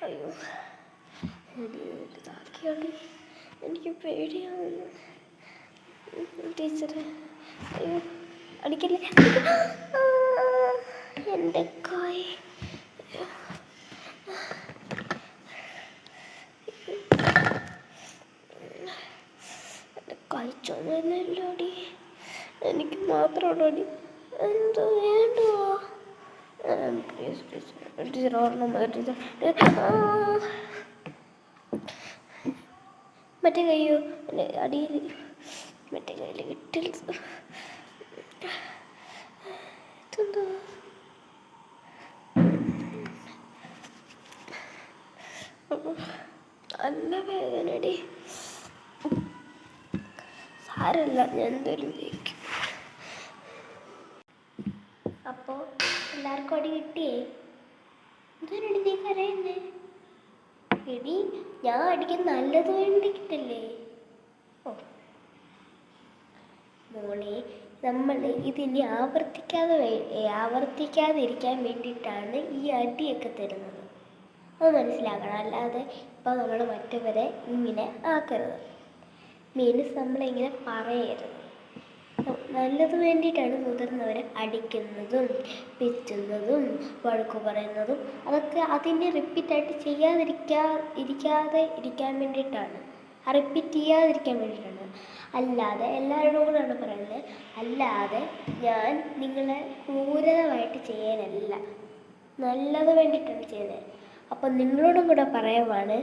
അയ്യോ ഇതാക്കിയാണ് എനിക്ക് പേടിയാവുന്നു. ടീച്ചറെ അയ്യോ അടിക്കല്ലേ, എൻ്റെ കൈ ചുമല്ലല്ലോടി, എനിക്ക് മാത്രമുള്ളൂ അടി. എന്തോ വേണ്ടോ ടീച്ചർ ഓർമ്മ ടീച്ചർ. മറ്റേ കയ്യോ അടിയിൽ മറ്റേ കയ്യിൽ കിട്ടില്ല. ഇതെന്തോ നല്ല വേദനടി. സാരമില്ല, ഞാൻ എന്തായാലും ജയിക്കും. അപ്പോൾ എല്ലാവർക്കും അടി കിട്ടിയേ? എന്തിനാണ് നീ കരയുന്നേ? എടി ഞാൻ അടിക്കാൻ നല്ലത് വേണ്ടിയിട്ടല്ലേ. ഓ മോളെ, നമ്മൾ ഇതിനി ആവർത്തിക്കാതിരിക്കാൻ വേണ്ടിയിട്ടാണ് ഈ അടിയൊക്കെ തരുന്നത്. അത് മനസ്സിലാക്കണം. അല്ലാതെ ഇപ്പോൾ നമ്മൾ മറ്റവരെ ഇങ്ങനെ ആക്കരുത്. മീൻസ് നമ്മളിങ്ങനെ പറയരുത്. നല്ലത് വേണ്ടിയിട്ടാണ് മുതിർന്നവരെ അടിക്കുന്നതും പിച്ചുന്നതും വഴക്ക് പറയുന്നതും. അതൊക്കെ അതിനെ റിപ്പീറ്റായിട്ട് ഇരിക്കാൻ വേണ്ടിയിട്ടാണ്, റിപ്പീറ്റ് ചെയ്യാതിരിക്കാൻ വേണ്ടിയിട്ടാണ്. അല്ലാതെ എല്ലാവരോടും കൂടെയാണ് പറയുന്നത്. അല്ലാതെ ഞാൻ നിങ്ങളെ ക്രൂരമായിട്ട് ചെയ്യാനല്ല, നല്ലത് വേണ്ടിയിട്ടാണ് ചെയ്യുന്നത്. അപ്പം നിങ്ങളോടും കൂടെ പറയുവാണ്,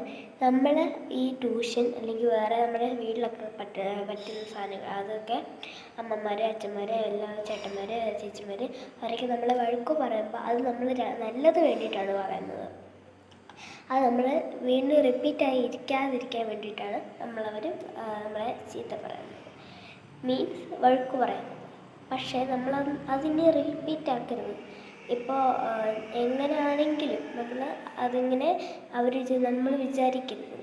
നമ്മൾ ഈ ട്യൂഷൻ അല്ലെങ്കിൽ വേറെ നമ്മുടെ വീട്ടിലൊക്കെ പറ്റുന്ന സാധനങ്ങൾ, അതൊക്കെ അമ്മമാർ, അച്ഛന്മാർ, എല്ലാ ചേട്ടന്മാർ, ചേച്ചിമാർ അവരൊക്കെ നമ്മളെ വഴക്ക് പറയുമ്പോൾ അത് നമ്മൾ നല്ലത് വേണ്ടിയിട്ടാണ് പറയുന്നത്. അത് നമ്മൾ വീണ്ടും റിപ്പീറ്റായി ഇരിക്കാതിരിക്കാൻ വേണ്ടിയിട്ടാണ് നമ്മളെ ചീത്ത പറയുന്നത്, മീൻസ് വഴക്ക് പറയുന്നത്. പക്ഷേ നമ്മൾ അതിനെ റിപ്പീറ്റ് ആക്കരുത്. ഇപ്പോൾ എങ്ങനെയാണെങ്കിലും നമ്മൾ അതിങ്ങനെ നമ്മൾ വിചാരിക്കരുത്.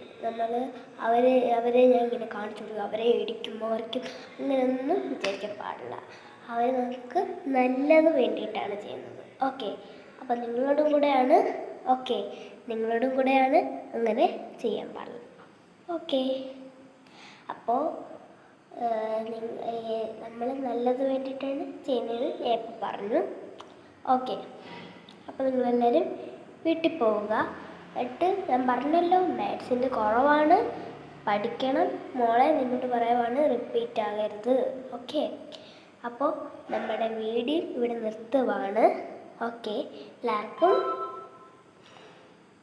അവരെ ഞാൻ ഇങ്ങനെ കാണിച്ചു കൊടുക്കും, അവരെ ഇടിക്കുമ്പോൾ അവർക്കും അങ്ങനെയൊന്നും വിചാരിക്കാൻ പാടില്ല. അവർ നമുക്ക് നല്ലത് വേണ്ടിയിട്ടാണ് ചെയ്യുന്നത്. ഓക്കെ, അപ്പം നിങ്ങളോടും കൂടെയാണ് അങ്ങനെ ചെയ്യാൻ പാടില്ല. ഓക്കെ, അപ്പോൾ നമ്മൾ നല്ലത് വേണ്ടിയിട്ടാണ് ചെയ്യുന്നത് ഞാൻ ഇപ്പോൾ പറഞ്ഞു. ഓക്കെ, അപ്പോൾ നിങ്ങളെല്ലാവരും വീട്ടിൽ പോവുക. എന്നിട്ട് ഞാൻ പറഞ്ഞല്ലോ, മാത്സിൻ്റെ കുറവാണ്, പഠിക്കണം മോളെ, നിന്നോട്ട് പറയുവാണ്, റിപ്പീറ്റ് ആകരുത്. ഓക്കെ, അപ്പോൾ നമ്മുടെ വീഡിയോ ഇവിടെ നിർത്തുവാണ്. ഓക്കെ, എല്ലാവർക്കും